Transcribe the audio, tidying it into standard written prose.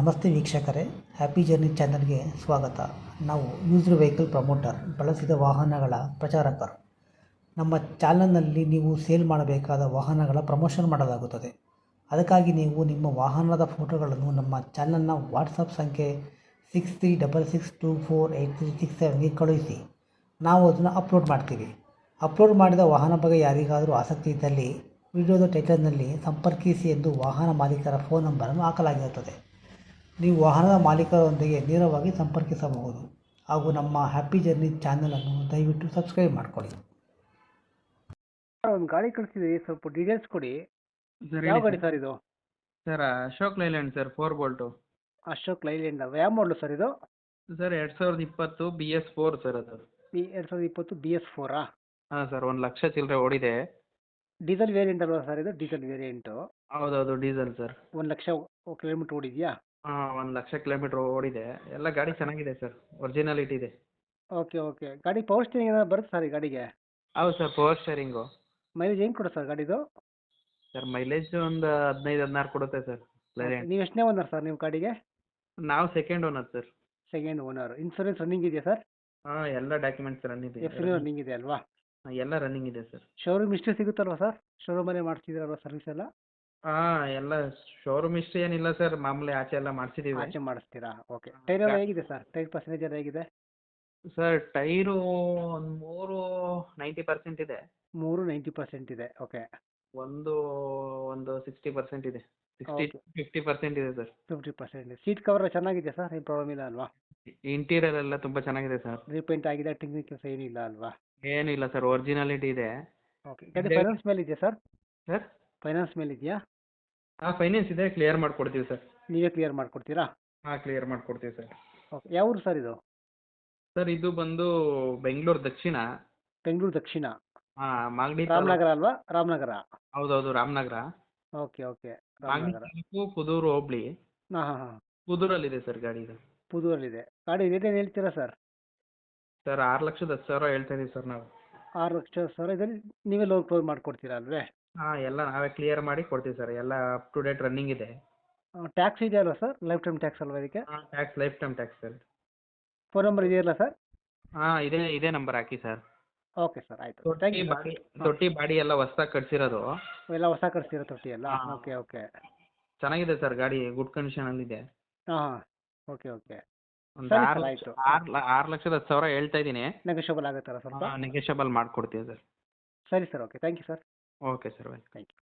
ನಮಸ್ತೆ ವೀಕ್ಷಕರೇ, happy journey ಚಾನಲ್ಗೆ ಸ್ವಾಗತ. ನಾವು ಯೂಸ್ಡ್ ವೆಹಿಕಲ್ ಪ್ರಮೋಟರ್, ಬಳಸಿದ ವಾಹನಗಳ ಪ್ರಚಾರಕರು. ನಮ್ಮ ಚಾನಲ್ನಲ್ಲಿ ನೀವು ಸೇಲ್ ಮಾಡಬೇಕಾದ ವಾಹನಗಳ ಪ್ರಮೋಷನ್ ಮಾಡಲಾಗುತ್ತದೆ. ಅದಕ್ಕಾಗಿ ನೀವು ನಿಮ್ಮ ವಾಹನದ ಫೋಟೋಗಳನ್ನು ನಮ್ಮ ಚಾನಲ್ನ ವಾಟ್ಸಪ್ ಸಂಖ್ಯೆ 6366248367ಗೆ ಕಳುಹಿಸಿ. ನಾವು ಅದನ್ನು ಅಪ್ಲೋಡ್ ಮಾಡ್ತೀವಿ. ಅಪ್ಲೋಡ್ ಮಾಡಿದ ವಾಹನ ಬಗ್ಗೆ ಯಾರಿಗಾದರೂ ಆಸಕ್ತಿ ಇದ್ದಲ್ಲಿ ವಿಡಿಯೋದ ಟೈಟಲ್ನಲ್ಲಿ ಸಂಪರ್ಕಿಸಿ ಎಂದು ವಾಹನ ಮಾಲೀಕರ ಫೋನ್ ನಂಬರನ್ನು ಹಾಕಲಾಗಿರುತ್ತದೆ. ನೀವು ವಾಹನದ ಮಾಲೀಕರೊಂದಿಗೆ ನೇರವಾಗಿ ಸಂಪರ್ಕಿಸಬಹುದು ಹಾಗೂ ನಮ್ಮ ಹ್ಯಾಪಿ ಜರ್ನಿ ಚಾನಲನ್ನು ದಯವಿಟ್ಟು ಸಬ್ಸ್ಕ್ರೈಬ್ ಮಾಡಿಕೊಳ್ಳಿ. ಒಂದು ಗಾಡಿ ಕಳಿಸಿದ್ರಿ, ಸ್ವಲ್ಪ ಡೀಟೇಲ್ಸ್ ಕೊಡಿ. ಸರ್ ಯಾವ ಹೇಳಿ ಗಾಡಿ ಸರ್ ಇದು? Sir Ashok Leyland sir 4 Bolt. Ashok Leyland ಯಾವ ಮಾಡಲು ಸರ್ ಇದು? ಸರ್ 2020 BS4 ಸರ್ ಅದು. 2020 BS4 ಹಾಂ ಸರ್, 1,00,000 ಚಿಲ್ಲರೆ ಓಡಿದೆ. ಡೀಸೆಲ್ ವೇರಿಯಂಟ್ ಅಲ್ವಾ ಸರ್ ಇದು? ಡೀಸೆಲ್ ವೇರಿಯಂಟು ಹೌದೌದು, ಡೀಸೆಲ್ ಸರ್. 1,00,000 ಕಿಲೋಮೀಟ್ರ್ ಓಡಿದೆಯಾ? ಹಾಂ, 1,00,000 ಕಿಲೋಮೀಟ್ರ್ ಓಡಿದೆ. ಎಲ್ಲ ಗಾಡಿ ಚೆನ್ನಾಗಿದೆ ಸರ್, ಒರಿಜಿನಾಲಿಟಿ ಇದೆ. ಓಕೆ ಗಾಡಿ ಪವರ್ ಸ್ಟೇರಿಂಗ್ ಏನಾದ್ರು ಬರುತ್ತೆ ಸರ್ ಈ ಗಾಡಿಗೆ? ಹೌದು ಸರ್, ಪವರ್ ಸ್ಟೇರಿಂಗು. ಮೈಲೇಜ್ ಏನು ಕೊಡುತ್ತೆ ಸರ್ ಗಾಡಿದು? ಸರ್ ಮೈಲೇಜ್ ಒಂದು 15-16 ಕೊಡುತ್ತೆ ಸರ್ ಲೈಲ್ಯಾಂಡ್. ನೀವು ಎಷ್ಟನೇ ಓನರ್ ಸರ್ ನೀವು ಗಾಡಿಗೆ? ನಾವು second owner sir. Second owner. Insurance running ಇದೆಯಾ ಸರ್? ಹಾಂ, ಎಲ್ಲ ಡಾಕ್ಯುಮೆಂಟ್ಸ್ ರನ್ನಿಂಗ್ ಇದೆ. ಎಫ್ ರನ್ನಿಂಗ್ ಇದೆ ಅಲ್ವಾ? ಎಲ್ಲ ರನ್ನಿಂಗ್ ಇದೆ ಸರ್. ಶೋರೂಮ್ ಹಿಸ್ಟ್ರಿ ಸಿಗುತ್ತಲ್ವಾ ಸರ್? ಶೋರೂಮಲ್ಲೇ ಮಾಡಿಸಿದ್ರಲ್ವಾ ಸರ್ವಿಸ್ ಎಲ್ಲ? ಹಾಂ, ಎಲ್ಲ ಶೋರೂಮ್ ಹಿಸ್ಟ್ರಿ ಏನಿಲ್ಲ ಸರ್, ಮಾಮೂಲಿ ಆಚೆ ಎಲ್ಲ ಮಾಡಿಸಿದ್ದೀವಿ. ಆಚೆ ಮಾಡಿಸ್ತೀರಾ? ಓಕೆ. ಟೈರ್ ಎಲ್ಲ ಹೇಗಿದೆ ಸರ್? ಟೈರ್ ಪರ್ಸೆಂಟೇಜ್ ಎಲ್ಲ ಹೇಗಿದೆ? ಸರ್ ಟೈರು ಒಂದು 90% ಇದೆ. 90% ಇದೆ. ಓಕೆ. ಒಂದು 60% ಇದೆ. Okay. 50% ಇದೆ ಸರ್. 50%. ಸೀಟ್ ಕವರ್ ಚೆನ್ನಾಗಿದೆ ಸರ್? ಏನು ಪ್ರಾಬ್ಲಮ್ ಇಲ್ಲ ಅಲ್ವಾ? ಇಂಟೀರಿಯರ್ ಎಲ್ಲ ತುಂಬ ಚೆನ್ನಾಗಿದೆ ಸರ್. ರೀಪೇಂಟ್ ಆಗಿದೆ, ಟೆಕ್ನಿಕ್ ಕೆಲಸ ಏನಿಲ್ಲ ಅಲ್ವಾ? ಏನೂ ಇಲ್ಲ ಸರ್, ಒರಿಜಿನಾಲಿಟಿ ಇದೆ. ಓಕೆ. ಗಾಡಿ ಫೈನಾನ್ಸ್ ಮೇಲೆ ಇದೆಯಾ ಸರ್? ಸರ್ ಫೈನಾನ್ಸ್ ಮೇಲೆ ಇದೆಯಾ? ಹಾಂ, ಫೈನಾನ್ಸ್ ಇದೆ, ಕ್ಲಿಯರ್ ಮಾಡಿಕೊಡ್ತೀವಿ ಸರ್. ನೀವೇ ಕ್ಲಿಯರ್ ಮಾಡಿಕೊಡ್ತೀರಾ? ಹಾಂ, ಕ್ಲಿಯರ್ ಮಾಡಿಕೊಡ್ತೀವಿ ಸರ್. ಓಕೆ. ಯಾವ ಊರು ಸರ್ ಇದು? ಸರ್ ಇದು ಬಂದು ಬೆಂಗಳೂರು ದಕ್ಷಿಣ. ಬೆಂಗಳೂರು ದಕ್ಷಿಣ. ಹಾಂ, ಮಾಗಡಿ ರಾಮನಗರ ಅಲ್ವಾ? ರಾಮನಗರ. ಹೌದೌದು, ರಾಮನಗರ. ಓಕೆ ಮಾಗಡಿ ರಾಮನಗರ. ತಾಲೂಕು, ಪುದೂರು ಹೋಬಳಿ. ಹಾಂ. ಪುದೂರಲ್ಲಿದೆ ಸರ್ ಗಾಡಿ ಇದು. ಪುದೂರಲ್ಲಿದೆ. ಗಾಡಿ ರೇಟ್ ಏನು ಹೇಳ್ತೀರಾ ಸರ್? ಸರ್ 6,10,000 ಹೇಳ್ತಾ ಇದೀವಿ ಸರ್ ನಾವು. 6,10,000 ಇದರಲ್ಲಿ ನೀವೇ ಲೋನ್ ಕ್ಲೋಸ್ ಮಾಡಿಕೊಡ್ತೀರಾ ಅಲ್ವೇ? ಹಾಂ, ಎಲ್ಲ ನಾವೇ ಕ್ಲಿಯರ್ ಮಾಡಿ ಕೊಡ್ತೀವಿ ಸರ್. ಎಲ್ಲ ಅಪ್ ಟು ಡೇಟ್ ರನ್ನಿಂಗ್ ಇದೆ. ಟ್ಯಾಕ್ಸ್ ಇದೆ ಅಲ್ವಾ ಸರ್? ಲೈಫ್ ಟೈಮ್ ಟ್ಯಾಕ್ಸ್ ಅಲ್ವಾ ಇದಕ್ಕೆ? ಹಾಂ, tax lifetime tax sir. Phone number ಇದೆಯಲ್ಲ ಸರ್? ಹಾಂ, ಇದೇ ನಂಬರ್ ಹಾಕಿ ಸರ್. ಓಕೆ ಸರ್, ಆಯಿತು. Thank you. ತೊಟ್ಟಿ ಬಾಡಿ ಎಲ್ಲ ಹೊಸ್ದಾಗಿ ಕಟ್ಸಿರೋದು. ಎಲ್ಲ ಹೊಸ ಕಳಿಸ್ತೀರಾ ತೊಟ್ಟಿ ಎಲ್ಲ? ಹಾಂ. ಓಕೆ. ಚೆನ್ನಾಗಿದೆ ಸರ್, ಗಾಡಿ ಗುಡ್ ಕಂಡೀಷನಲ್ಲಿದೆ. ಹಾಂ. ಓಕೆ. ಒಂದು ಸರಿ 6 ಸರ್, ಲಕ್ಷ ಆಯಿತು. 6,10,000 ಹೇಳ್ತಾ ಇದ್ದೀನಿ. ನೆಗೋಷಿಯಬಲ್ ಆಗುತ್ತಲ್ಲ ಸ್ವಲ್ಪ? ನೆಗೆಷಬಲ್ ಮಾಡಿಕೊಡ್ತೀವಿ ಸರ್. ಸರಿ sir, okay. Thank you sir. Okay sir, welcome. Thank you.